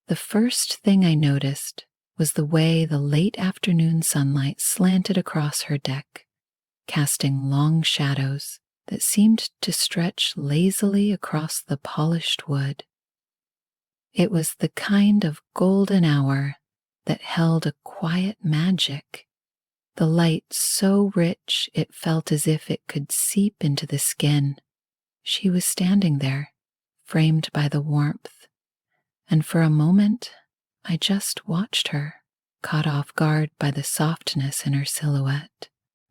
The first thing I noticed was the way the late afternoon sunlight slanted across her deck, casting long shadows that seemed to stretch lazily across the polished wood. It was the kind of golden hour that held a quiet magic, the light so rich it felt as if it could seep into the skin. She was standing there, framed by the warmth, and for a moment I just watched her, caught off guard by the softness in her silhouette.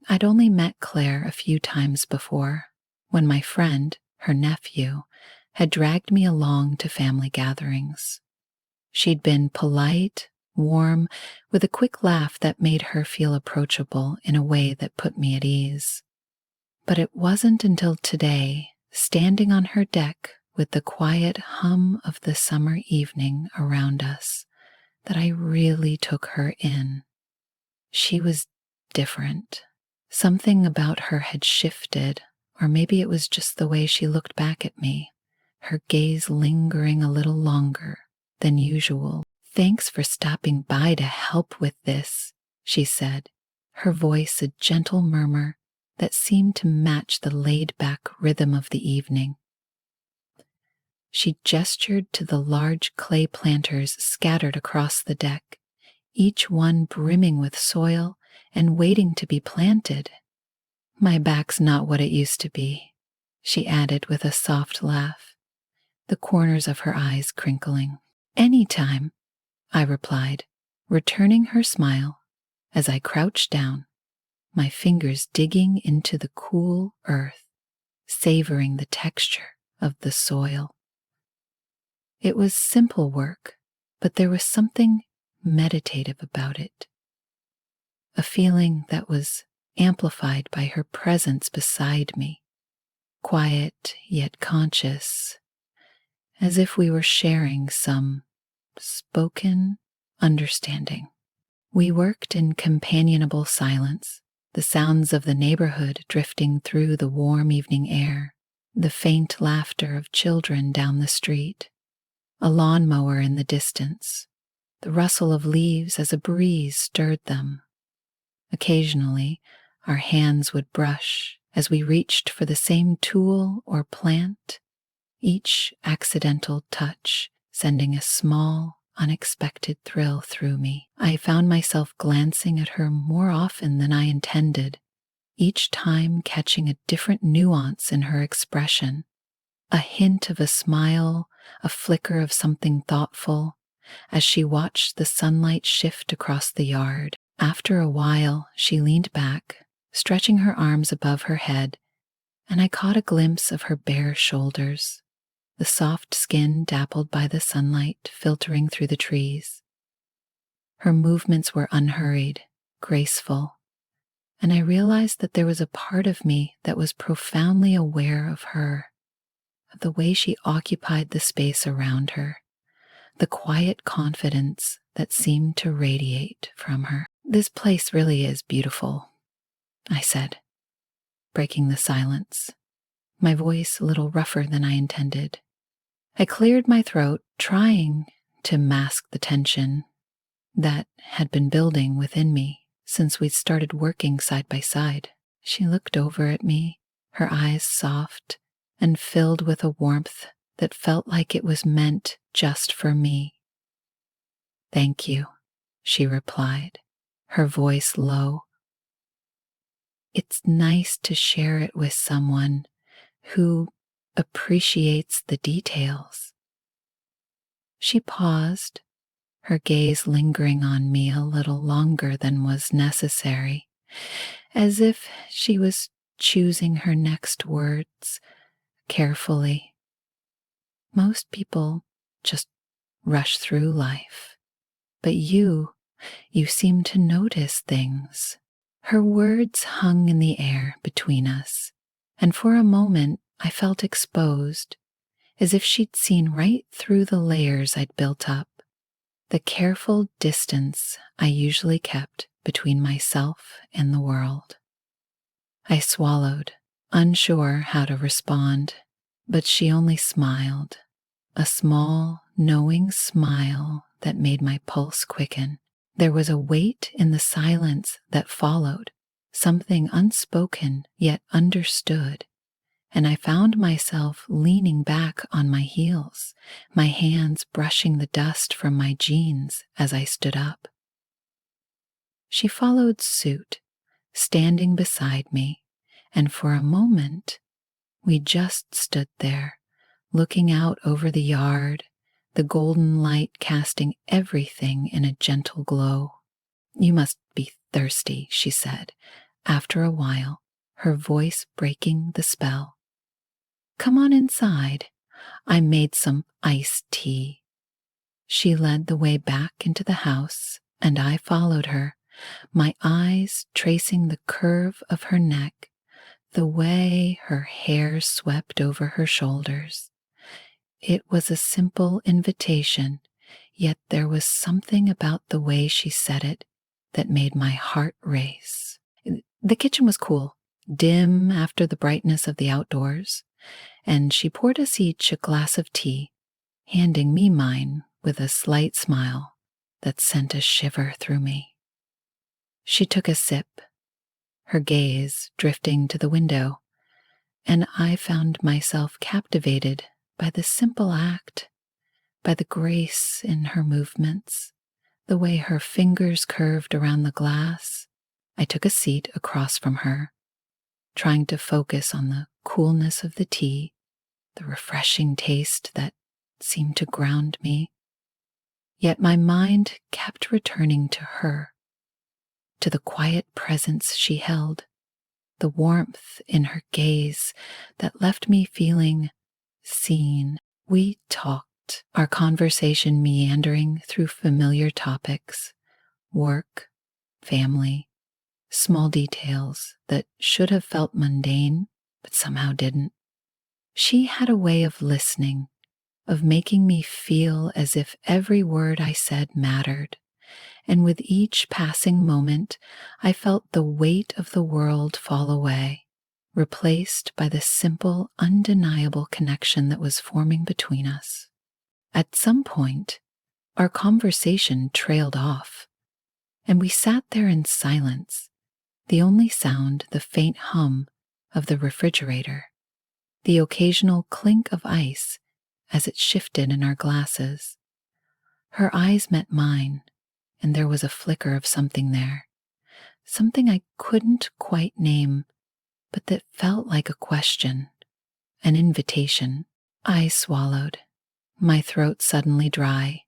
I'd only met Claire a few times before, when my friend, her nephew, had dragged me along to family gatherings. She'd been polite, warm, with a quick laugh that made her feel approachable in a way that put me at ease. But it wasn't until today, standing on her deck with the quiet hum of the summer evening around us, that I really took her in. She was different. Something about her had shifted, or maybe it was just the way she looked back at me, her gaze lingering a little longer than usual. "Thanks for stopping by to help with this," she said, her voice a gentle murmur that seemed to match the laid-back rhythm of the evening. She gestured to the large clay planters scattered across the deck, each one brimming with soil and waiting to be planted. "My back's not what it used to be," she added with a soft laugh, the corners of her eyes crinkling. "Anytime," I replied, returning her smile as I crouched down, my fingers digging into the cool earth, savoring the texture of the soil. It was simple work, but there was something meditative about it, a feeling that was amplified by her presence beside me, quiet yet conscious, as if we were sharing some spoken understanding. We worked in companionable silence, the sounds of the neighborhood drifting through the warm evening air, the faint laughter of children down the street, a lawnmower in the distance, the rustle of leaves as a breeze stirred them. Occasionally, our hands would brush as we reached for the same tool or plant, each accidental touch sending a small, unexpected thrill through me. I found myself glancing at her more often than I intended, each time catching a different nuance in her expression, a hint of a smile, a flicker of something thoughtful, as she watched the sunlight shift across the yard. After a while, she leaned back, stretching her arms above her head, and I caught a glimpse of her bare shoulders, the soft skin dappled by the sunlight filtering through the trees. Her movements were unhurried, graceful, and I realized that there was a part of me that was profoundly aware of her, of the way she occupied the space around her, the quiet confidence that seemed to radiate from her. "This place really is beautiful," I said, breaking the silence, my voice a little rougher than I intended. I cleared my throat, trying to mask the tension that had been building within me since we'd started working side by side. She looked over at me, her eyes soft and filled with a warmth that felt like it was meant just for me. "Thank you," she replied, her voice low. "It's nice to share it with someone who appreciates the details." She paused, her gaze lingering on me a little longer than was necessary, as if she was choosing her next words carefully. "Most people just rush through life, but you seem to notice things." Her words hung in the air between us, and for a moment I felt exposed, as if she'd seen right through the layers I'd built up, the careful distance I usually kept between myself and the world. I swallowed, unsure how to respond, but she only smiled, a small, knowing smile that made my pulse quicken. There was a weight in the silence that followed, something unspoken yet understood, and I found myself leaning back on my heels, my hands brushing the dust from my jeans as I stood up. She followed suit, standing beside me, and for a moment we just stood there, looking out over the yard, the golden light casting everything in a gentle glow. "You must be thirsty," she said, after a while, her voice breaking the spell. "Come on inside. I made some iced tea." She led the way back into the house, and I followed her, my eyes tracing the curve of her neck, the way her hair swept over her shoulders. It was a simple invitation, yet there was something about the way she said it that made my heart race. The kitchen was cool, dim after the brightness of the outdoors, and she poured us each a glass of tea, handing me mine with a slight smile that sent a shiver through me. She took a sip, her gaze drifting to the window, and I found myself captivated by the simple act, by the grace in her movements, the way her fingers curved around the glass. I took a seat across from her, trying to focus on the coolness of the tea, the refreshing taste that seemed to ground me. Yet my mind kept returning to her, to the quiet presence she held, the warmth in her gaze that left me feeling seen. We talked, our conversation meandering through familiar topics, work, family, small details that should have felt mundane but somehow didn't. She had a way of listening, of making me feel as if every word I said mattered, and with each passing moment I felt the weight of the world fall away, replaced by the simple, undeniable connection that was forming between us. At some point, our conversation trailed off, and we sat there in silence, the only sound the faint hum of the refrigerator, the occasional clink of ice as it shifted in our glasses. Her eyes met mine, and there was a flicker of something there, something I couldn't quite name, but that felt like a question, an invitation. I swallowed, my throat suddenly dry,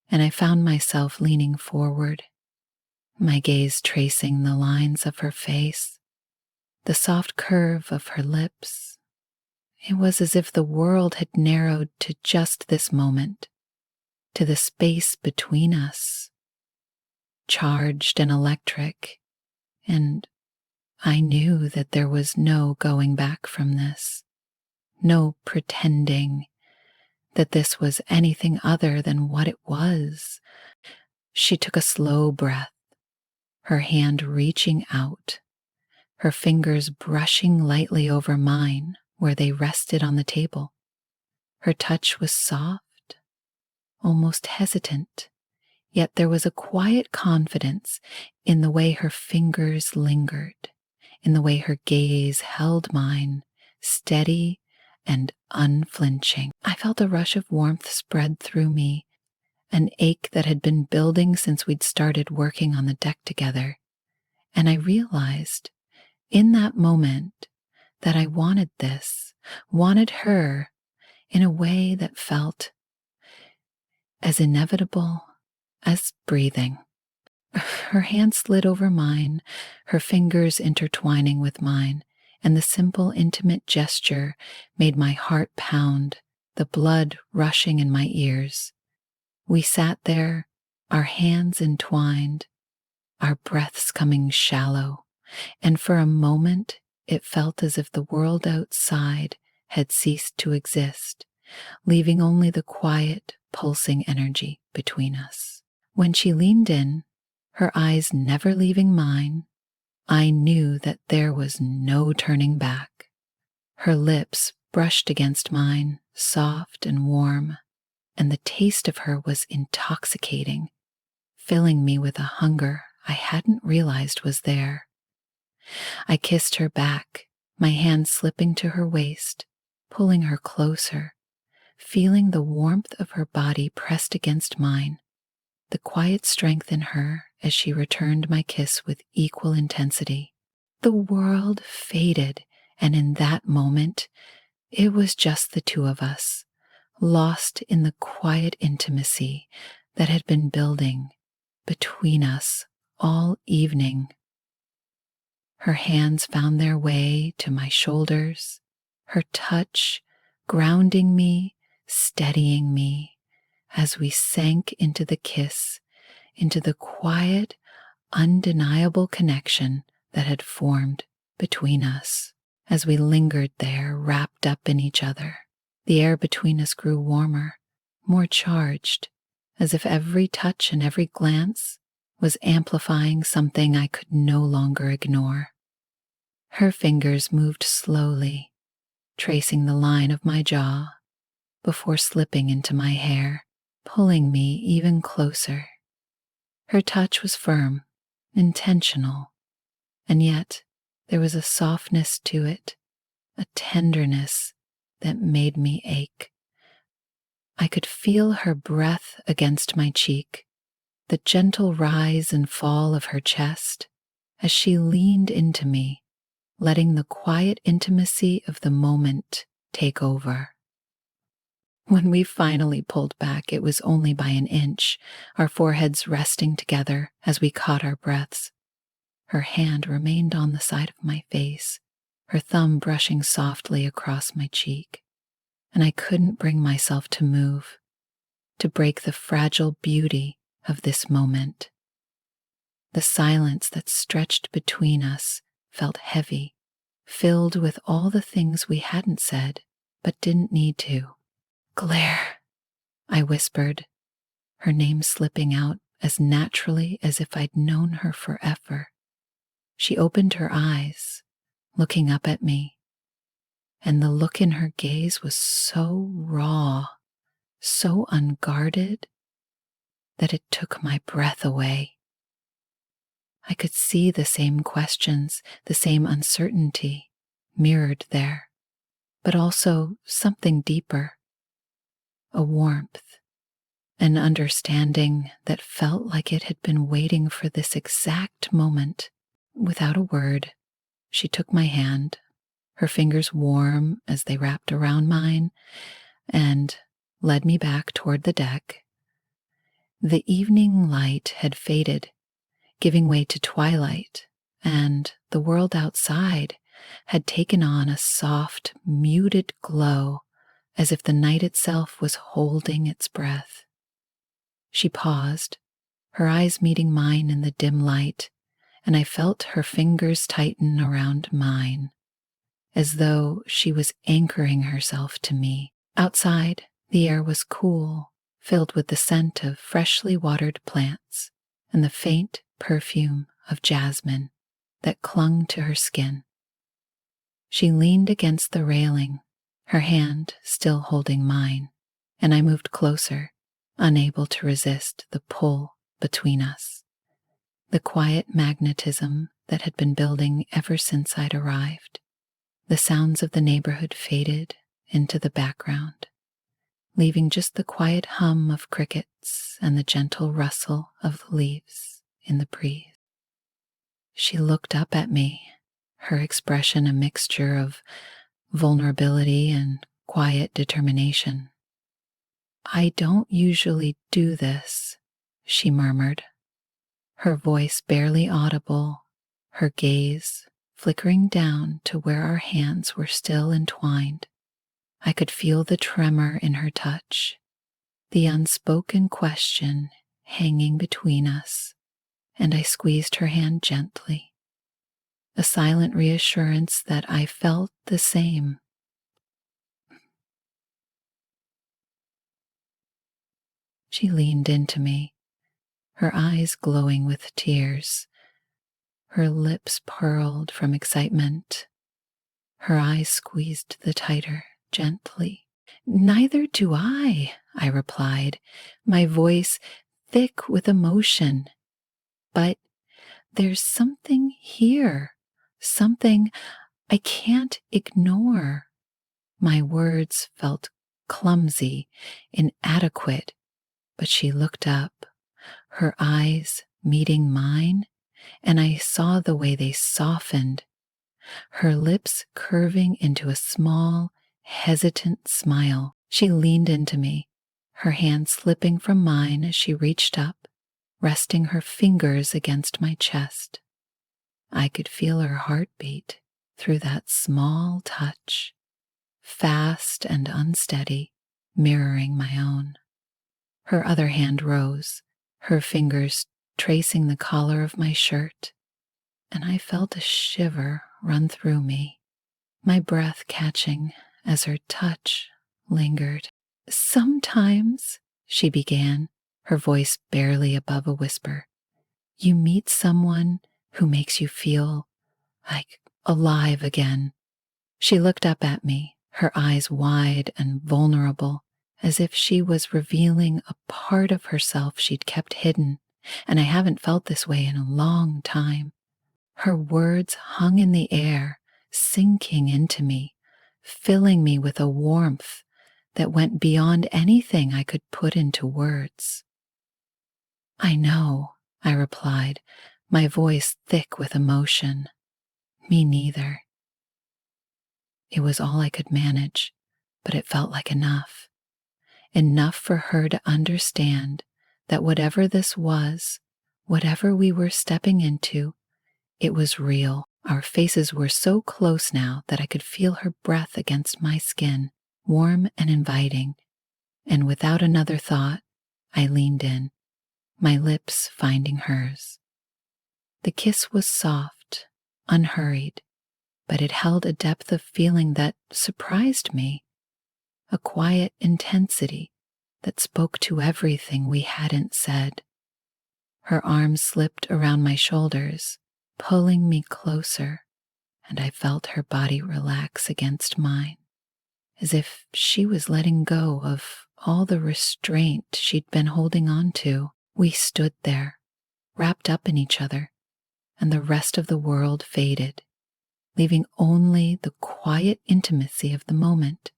and I found myself leaning forward, my gaze tracing the lines of her face, the soft curve of her lips. It was as if the world had narrowed to just this moment, to the space between us, charged and electric, and I knew that there was no going back from this, no pretending that this was anything other than what it was. She took a slow breath, her hand reaching out, her fingers brushing lightly over mine where they rested on the table. Her touch was soft, almost hesitant, yet there was a quiet confidence in the way her fingers lingered, in the way her gaze held mine, steady and unflinching. I felt a rush of warmth spread through me, an ache that had been building since we'd started working on the deck together, and I realized in that moment that I wanted this, wanted her in a way that felt as inevitable as breathing. Her hand slid over mine, her fingers intertwining with mine, and the simple, intimate gesture made my heart pound, the blood rushing in my ears. We sat there, our hands entwined, our breaths coming shallow, and for a moment it felt as if the world outside had ceased to exist, leaving only the quiet, pulsing energy between us. When she leaned in, her eyes never leaving mine, I knew that there was no turning back. Her lips brushed against mine, soft and warm, and the taste of her was intoxicating, filling me with a hunger I hadn't realized was there. I kissed her back, my hand slipping to her waist, pulling her closer, feeling the warmth of her body pressed against mine, the quiet strength in her as she returned my kiss with equal intensity. The world faded, and in that moment, it was just the two of us, lost in the quiet intimacy that had been building between us all evening. Her hands found their way to my shoulders, her touch grounding me, steadying me as we sank into the kiss, into the quiet, undeniable connection that had formed between us. As we lingered there, wrapped up in each other, the air between us grew warmer, more charged, as if every touch and every glance was amplifying something I could no longer ignore. Her fingers moved slowly, tracing the line of my jaw before slipping into my hair, pulling me even closer. Her touch was firm, intentional, and yet there was a softness to it, a tenderness that made me ache. I could feel her breath against my cheek, the gentle rise and fall of her chest as she leaned into me, letting the quiet intimacy of the moment take over. When we finally pulled back, it was only by an inch, our foreheads resting together as we caught our breaths. Her hand remained on the side of my face, her thumb brushing softly across my cheek, and I couldn't bring myself to move, to break the fragile beauty of this moment. The silence that stretched between us felt heavy, filled with all the things we hadn't said but didn't need to. "Claire," I whispered, her name slipping out as naturally as if I'd known her forever. She opened her eyes, looking up at me, and the look in her gaze was so raw, so unguarded, that it took my breath away. I could see the same questions, the same uncertainty mirrored there, but also something deeper, a warmth, an understanding that felt like it had been waiting for this exact moment. Without a word, she took my hand, her fingers warm as they wrapped around mine, and led me back toward the deck. The evening light had faded, giving way to twilight, and the world outside had taken on a soft, muted glow, as if the night itself was holding its breath. She paused, her eyes meeting mine in the dim light, and I felt her fingers tighten around mine, as though she was anchoring herself to me. Outside, the air was cool, filled with the scent of freshly watered plants and the faint perfume of jasmine that clung to her skin. She leaned against the railing, her hand still holding mine, and I moved closer, unable to resist the pull between us. The quiet magnetism that had been building ever since I'd arrived. The sounds of the neighborhood faded into the background, leaving just the quiet hum of crickets and the gentle rustle of the leaves in the breeze. She looked up at me, her expression a mixture of vulnerability and quiet determination. "I don't usually do this," she murmured, her voice barely audible, her gaze flickering down to where our hands were still entwined. I could feel the tremor in her touch, the unspoken question hanging between us, and I squeezed her hand gently, a silent reassurance that I felt the same. She leaned into me, her eyes glowing with tears, her lips pearled from excitement, her eyes squeezed the tighter gently. "Neither do I," I replied, my voice thick with emotion. But there's something here, something I can't ignore. My words felt clumsy, inadequate, but she looked up, her eyes meeting mine, and I saw the way they softened, her lips curving into a small, hesitant smile. She leaned into me, her hand slipping from mine as she reached up, resting her fingers against my chest. I could feel her heartbeat through that small touch, fast and unsteady, mirroring my own. Her other hand rose, her fingers tracing the collar of my shirt, and I felt a shiver run through me, my breath catching as her touch lingered. Sometimes, she began, her voice barely above a whisper, you meet someone who makes you feel like alive again. She looked up at me, her eyes wide and vulnerable, as if she was revealing a part of herself she'd kept hidden, and I haven't felt this way in a long time. Her words hung in the air, sinking into me, filling me with a warmth that went beyond anything I could put into words. I know, I replied, my voice thick with emotion. Me neither. It was all I could manage, but it felt like enough. Enough for her to understand that whatever this was, whatever we were stepping into, it was real. Our faces were so close now that I could feel her breath against my skin, warm and inviting. And without another thought, I leaned in, my lips finding hers. The kiss was soft, unhurried, but it held a depth of feeling that surprised me, a quiet intensity that spoke to everything we hadn't said. Her arms slipped around my shoulders, pulling me closer, and I felt her body relax against mine, as if she was letting go of all the restraint she'd been holding on to. We stood there, wrapped up in each other, and the rest of the world faded, leaving only the quiet intimacy of the moment.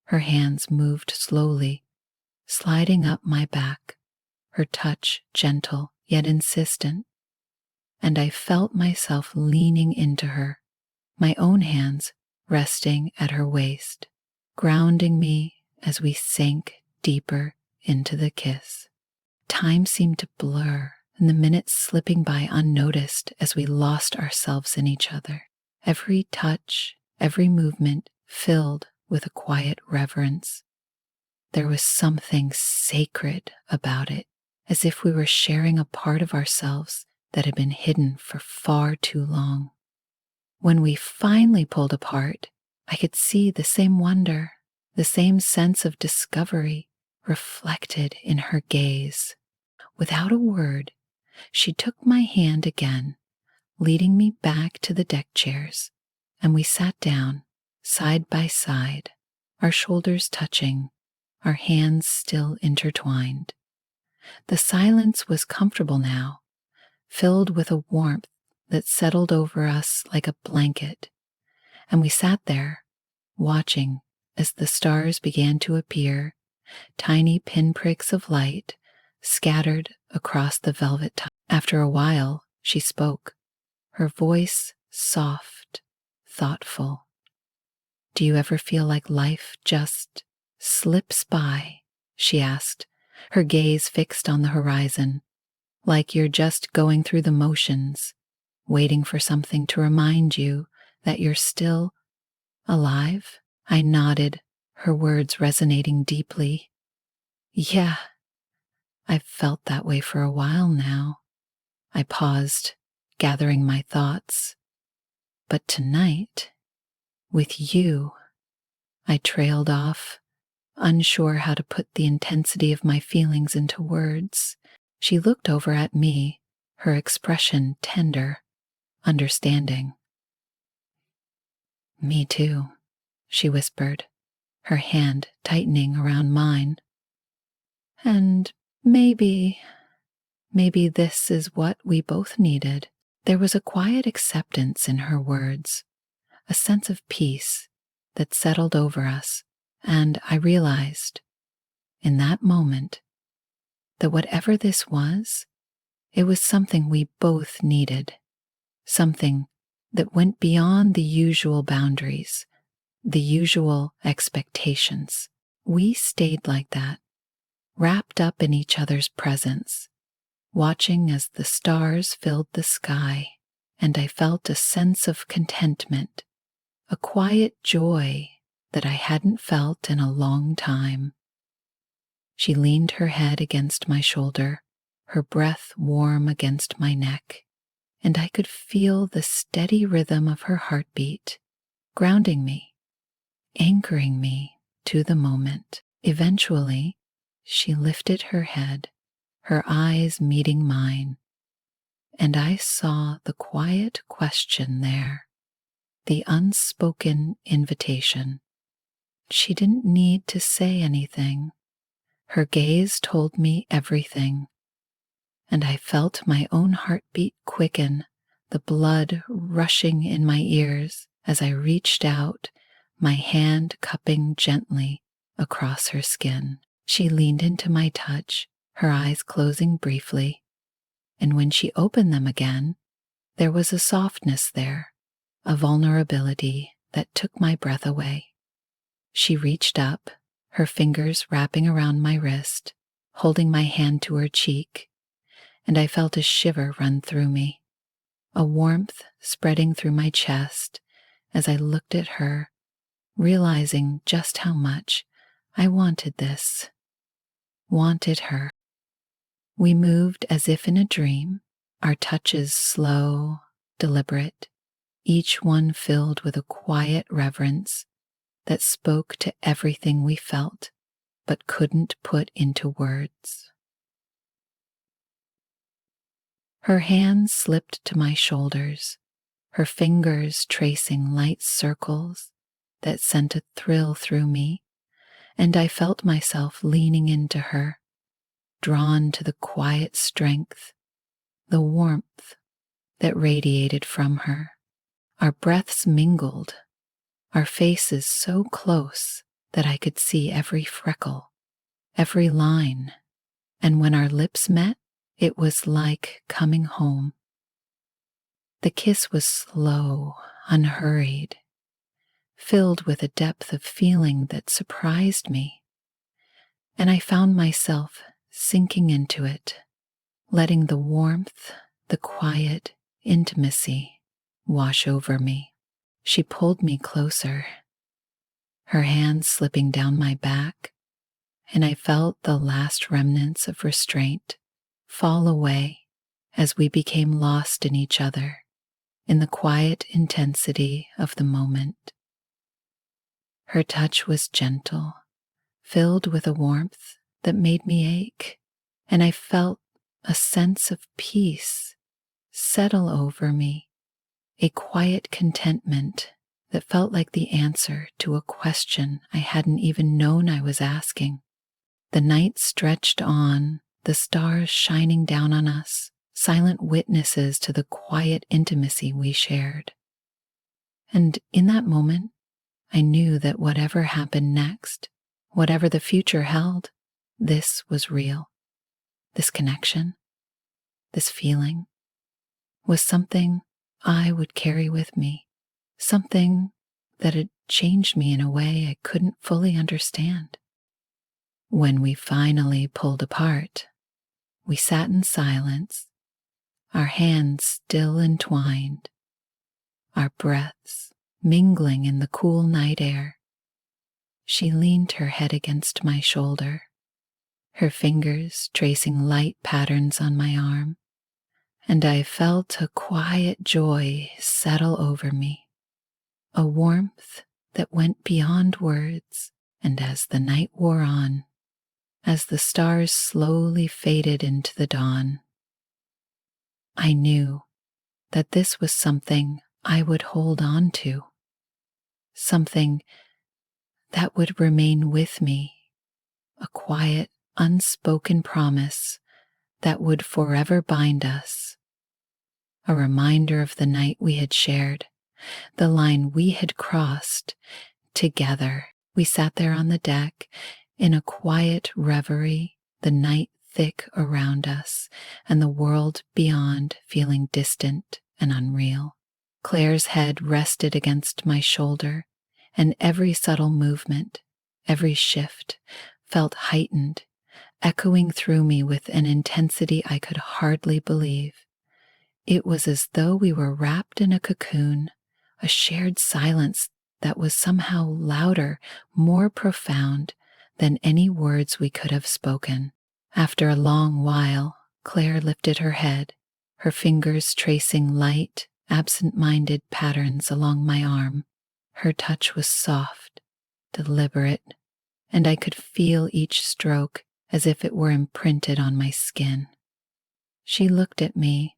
Her hands moved slowly, sliding up my back, her touch gentle yet insistent, and I felt myself leaning into her, my own hands resting at her waist, grounding me as we sank deeper into the kiss. Time seemed to blur, and the minutes slipping by unnoticed as we lost ourselves in each other. Every touch, every movement filled with a quiet reverence. There was something sacred about it, as if we were sharing a part of ourselves that had been hidden for far too long. When we finally pulled apart, I could see the same wonder, the same sense of discovery reflected in her gaze. Without a word, she took my hand again, leading me back to the deck chairs, and we sat down, side by side, our shoulders touching, our hands still intertwined. The silence was comfortable now, filled with a warmth that settled over us like a blanket, and we sat there, watching as the stars began to appear, tiny pinpricks of light scattered across the velvet top. After a while, she spoke, her voice soft, thoughtful. Do you ever feel like life just slips by? She asked, her gaze fixed on the horizon, like you're just going through the motions, waiting for something to remind you that you're still alive? I nodded, her words resonating deeply. Yeah, I've felt that way for a while now. I paused, gathering my thoughts. But tonight, with you, I trailed off, unsure how to put the intensity of my feelings into words. She looked over at me, her expression tender, understanding. Me too, she whispered, her hand tightening around mine. And maybe this is what we both needed. There was a quiet acceptance in her words, a sense of peace that settled over us, and I realized in that moment that whatever this was, it was something we both needed, something that went beyond the usual boundaries, the usual expectations. We stayed like that, wrapped up in each other's presence, watching as the stars filled the sky, and I felt a sense of contentment, a quiet joy that I hadn't felt in a long time. She leaned her head against my shoulder, her breath warm against my neck, and I could feel the steady rhythm of her heartbeat, grounding me, anchoring me to the moment. Eventually, she lifted her head, her eyes meeting mine, and I saw the quiet question there, the unspoken invitation. She didn't need to say anything. Her gaze told me everything, and I felt my own heartbeat quicken, the blood rushing in my ears as I reached out, my hand cupping gently across her skin. She leaned into my touch, her eyes closing briefly, and when she opened them again, there was a softness there, a vulnerability that took my breath away. She reached up, her fingers wrapping around my wrist, holding my hand to her cheek, and I felt a shiver run through me, a warmth spreading through my chest as I looked at her, realizing just how much I wanted this, wanted her. We moved as if in a dream, our touches slow, deliberate, each one filled with a quiet reverence that spoke to everything we felt but couldn't put into words. Her hands slipped to my shoulders, her fingers tracing light circles that sent a thrill through me, and I felt myself leaning into her, drawn to the quiet strength, the warmth that radiated from her. Our breaths mingled, our faces so close that I could see every freckle, every line, and when our lips met, it was like coming home. The kiss was slow, unhurried, filled with a depth of feeling that surprised me, and I found myself sinking into it, letting the warmth, the quiet intimacy wash over me. She pulled me closer, her hands slipping down my back, and I felt the last remnants of restraint fall away as we became lost in each other, in the quiet intensity of the moment. Her touch was gentle, filled with a warmth that made me ache, and I felt a sense of peace settle over me, a quiet contentment that felt like the answer to a question I hadn't even known I was asking. The night stretched on, the stars shining down on us, silent witnesses to the quiet intimacy we shared. And in that moment, I knew that whatever happened next, whatever the future held, this was real. This connection, this feeling, was something I would carry with me, something that had changed me in a way I couldn't fully understand. When we finally pulled apart, we sat in silence, our hands still entwined, our breaths mingling in the cool night air. She leaned her head against my shoulder, her fingers tracing light patterns on my arm, and I felt a quiet joy settle over me, a warmth that went beyond words. And as the night wore on, as the stars slowly faded into the dawn, I knew that this was something I would hold on to, something that would remain with me, a quiet, unspoken promise that would forever bind us, a reminder of the night we had shared, the line we had crossed together. We sat there on the deck in a quiet reverie, the night thick around us and the world beyond feeling distant and unreal. Claire's head rested against my shoulder, and every subtle movement, every shift, felt heightened, echoing through me with an intensity I could hardly believe. It was as though we were wrapped in a cocoon, a shared silence that was somehow louder, more profound than any words we could have spoken. After a long while, Claire lifted her head, her fingers tracing light, absent-minded patterns along my arm. Her touch was soft, deliberate, and I could feel each stroke as if it were imprinted on my skin. She looked at me,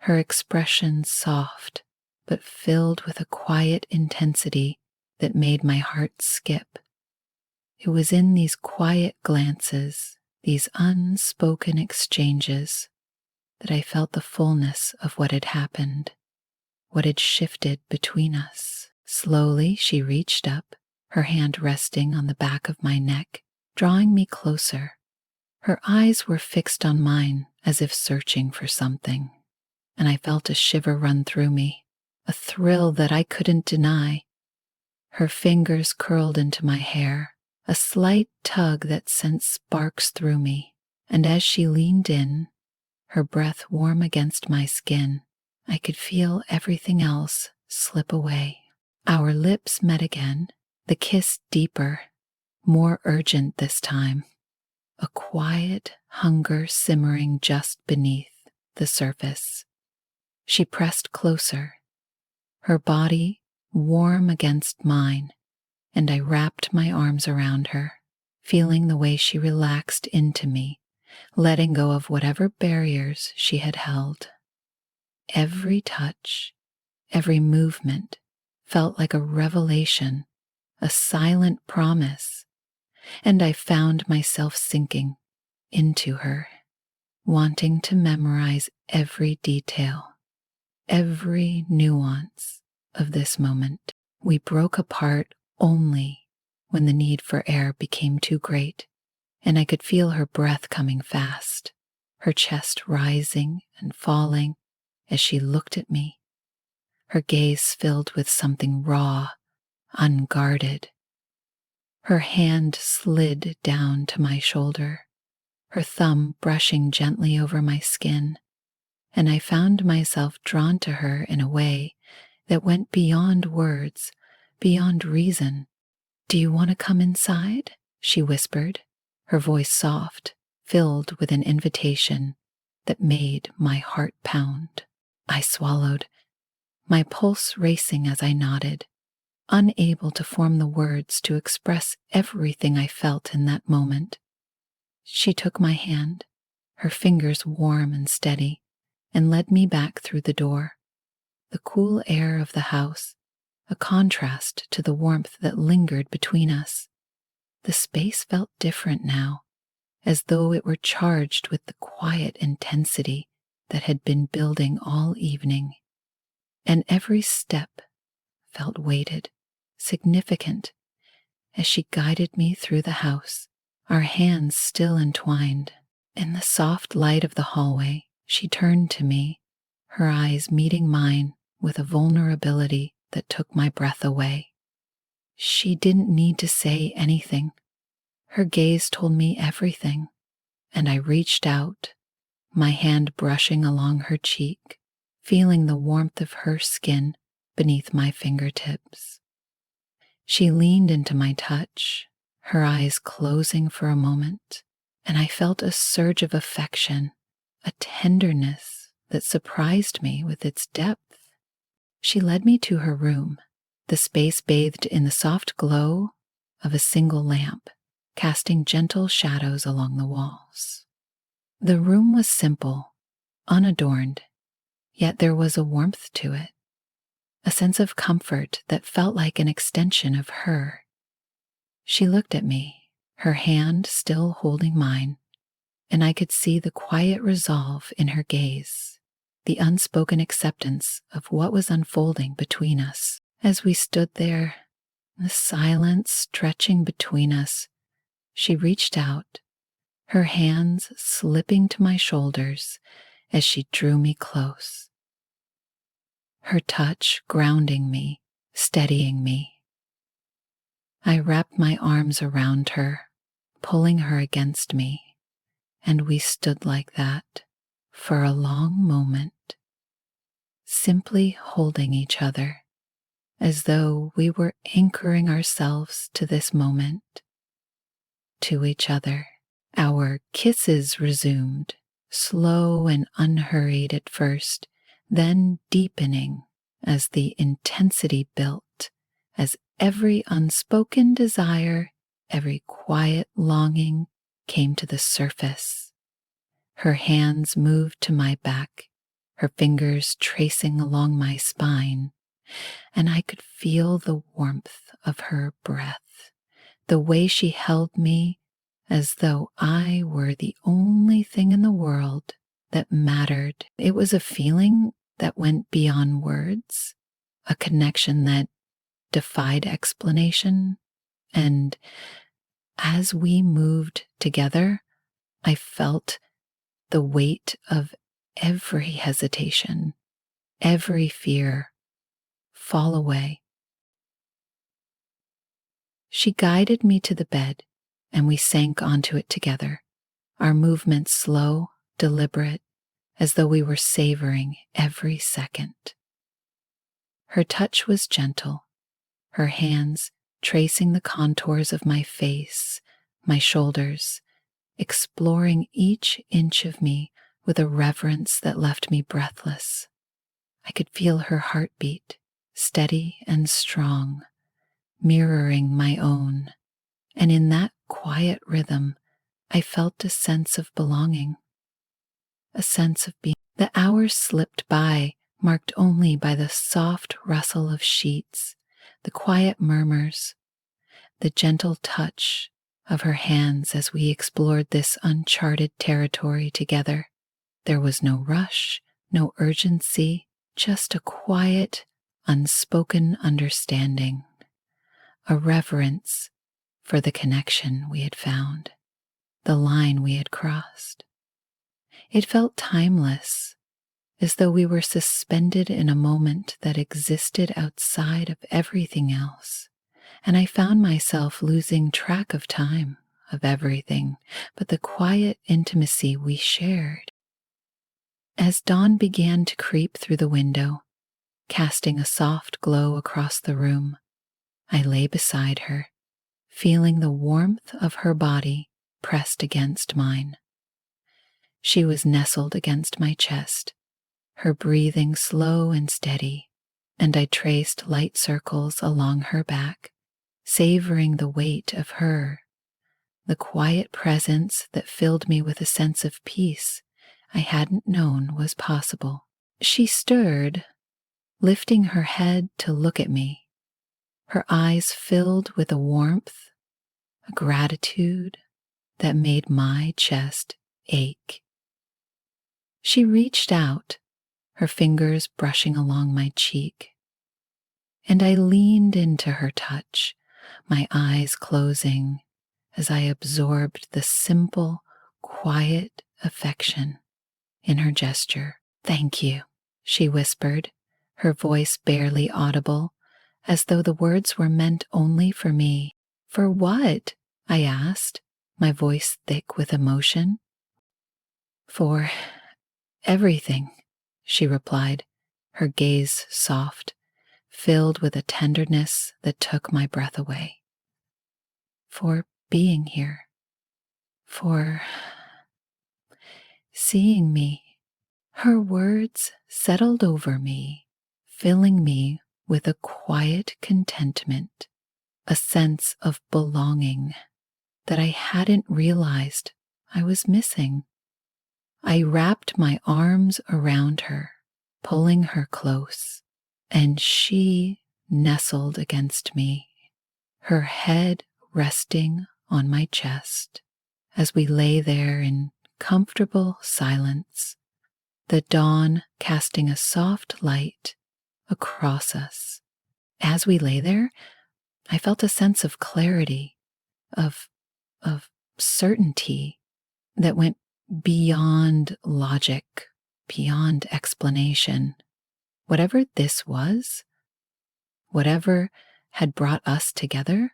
her expression soft, but filled with a quiet intensity that made my heart skip. It was in these quiet glances, these unspoken exchanges, that I felt the fullness of what had happened, what had shifted between us. Slowly she reached up, her hand resting on the back of my neck, drawing me closer. Her eyes were fixed on mine as if searching for something, and I felt a shiver run through me, a thrill that I couldn't deny. Her fingers curled into my hair, a slight tug that sent sparks through me, and as she leaned in, her breath warm against my skin, I could feel everything else slip away. Our lips met again, the kiss deeper, more urgent this time, a quiet hunger simmering just beneath the surface. She pressed closer, her body warm against mine, and I wrapped my arms around her, feeling the way she relaxed into me, letting go of whatever barriers she had held. Every touch, every movement felt like a revelation, a silent promise, and I found myself sinking into her, wanting to memorize every detail, every nuance of this moment. We broke apart only when the need for air became too great, and I could feel her breath coming fast, her chest rising and falling as she looked at me, her gaze filled with something raw, unguarded. Her hand slid down to my shoulder, her thumb brushing gently over my skin, and I found myself drawn to her in a way that went beyond words, beyond reason. "Do you want to come inside?" she whispered, her voice soft, filled with an invitation that made my heart pound. I swallowed, my pulse racing as I nodded, unable to form the words to express everything I felt in that moment. She took my hand, her fingers warm and steady, and led me back through the door. The cool air of the house, a contrast to the warmth that lingered between us. The space felt different now, as though it were charged with the quiet intensity that had been building all evening. And every step felt weighted, significant, as she guided me through the house, our hands still entwined. In the soft light of the hallway, she turned to me, her eyes meeting mine with a vulnerability that took my breath away. She didn't need to say anything. Her gaze told me everything, and I reached out, my hand brushing along her cheek, feeling the warmth of her skin beneath my fingertips. She leaned into my touch, her eyes closing for a moment, and I felt a surge of affection, a tenderness that surprised me with its depth. She led me to her room, the space bathed in the soft glow of a single lamp, casting gentle shadows along the walls. The room was simple, unadorned, yet there was a warmth to it, a sense of comfort that felt like an extension of her. She looked at me, her hand still holding mine, and I could see the quiet resolve in her gaze, the unspoken acceptance of what was unfolding between us. As we stood there, the silence stretching between us, she reached out, her hands slipping to my shoulders as she drew me close, her touch grounding me, steadying me. I wrapped my arms around her, pulling her against me, and we stood like that for a long moment, simply holding each other as though we were anchoring ourselves to this moment, to each other. Our kisses resumed, slow and unhurried at first, then deepening as the intensity built, as every unspoken desire, every quiet longing came to the surface. Her hands moved to my back, her fingers tracing along my spine, and I could feel the warmth of her breath, the way she held me as though I were the only thing in the world that mattered. It was a feeling that went beyond words, a connection that defied explanation, and as we moved together, I felt the weight of every hesitation, every fear fall away. She guided me to the bed, and we sank onto it together, our movements slow, deliberate, as though we were savoring every second. Her touch was gentle, her hands tracing the contours of my face, my shoulders, exploring each inch of me with a reverence that left me breathless. I could feel her heartbeat, steady and strong, mirroring my own, and in that quiet rhythm, I felt a sense of belonging, a sense of being. The hours slipped by, marked only by the soft rustle of sheets, the quiet murmurs, the gentle touch of her hands as we explored this uncharted territory together. There was no rush, no urgency, just a quiet, unspoken understanding, a reverence for the connection we had found, the line we had crossed. It felt timeless, as though we were suspended in a moment that existed outside of everything else, and I found myself losing track of time, of everything, but the quiet intimacy we shared. As dawn began to creep through the window, casting a soft glow across the room, I lay beside her, feeling the warmth of her body pressed against mine. She was nestled against my chest, her breathing slow and steady, and I traced light circles along her back, savoring the weight of her, the quiet presence that filled me with a sense of peace I hadn't known was possible. She stirred, lifting her head to look at me, her eyes filled with a warmth, a gratitude that made my chest ache. She reached out, her fingers brushing along my cheek, and I leaned into her touch, my eyes closing as I absorbed the simple, quiet affection in her gesture. "Thank you," she whispered, her voice barely audible, as though the words were meant only for me. "For what?" I asked, my voice thick with emotion. "For everything," she replied, her gaze soft, filled with a tenderness that took my breath away. "For being here, for seeing me." Her words settled over me, filling me with a quiet contentment, a sense of belonging that I hadn't realized I was missing. I wrapped my arms around her, pulling her close, and she nestled against me, her head resting on my chest as we lay there in comfortable silence, the dawn casting a soft light across us. As we lay there, I felt a sense of clarity, of, of certainty that went beyond logic, beyond explanation. Whatever this was, whatever had brought us together,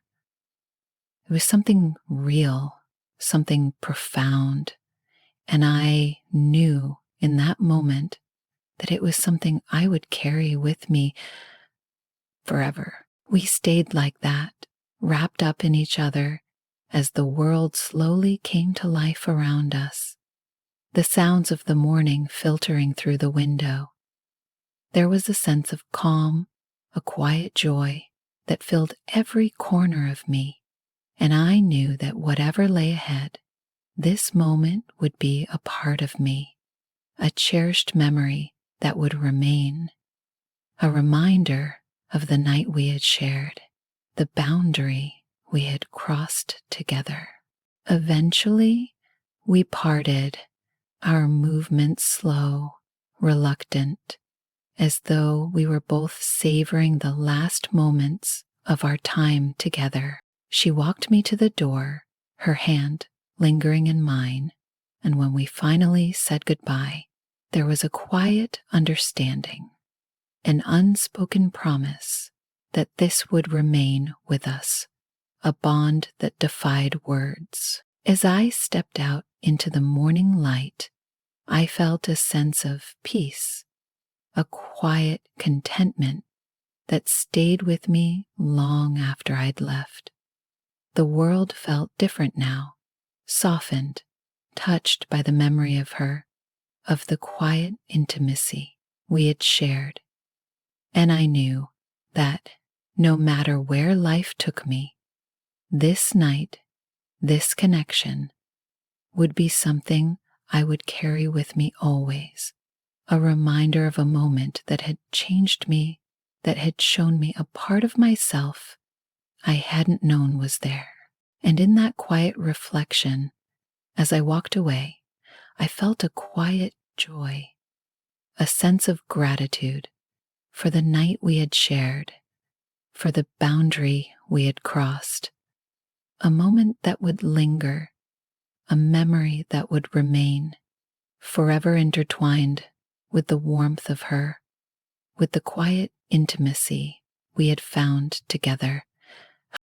it was something real, something profound. And I knew in that moment that it was something I would carry with me forever. We stayed like that, wrapped up in each other as the world slowly came to life around us, the sounds of the morning filtering through the window. There was a sense of calm, a quiet joy that filled every corner of me, and I knew that whatever lay ahead, this moment would be a part of me, a cherished memory that would remain, a reminder of the night we had shared, the boundary we had crossed together. Eventually, we parted, our movements slow, reluctant, as though we were both savoring the last moments of our time together. She walked me to the door, her hand lingering in mine, and when we finally said goodbye, there was a quiet understanding, an unspoken promise that this would remain with us, a bond that defied words. As I stepped out into the morning light, I felt a sense of peace, a quiet contentment that stayed with me long after I'd left. The world felt different now, softened, touched by the memory of her, of the quiet intimacy we had shared. And I knew that no matter where life took me, this night, this connection, would be something I would carry with me always, a reminder of a moment that had changed me, that had shown me a part of myself I hadn't known was there. And in that quiet reflection, as I walked away, I felt a quiet joy, a sense of gratitude for the night we had shared, for the boundary we had crossed, a moment that would linger, a memory that would remain, forever intertwined with the warmth of her, with the quiet intimacy we had found together.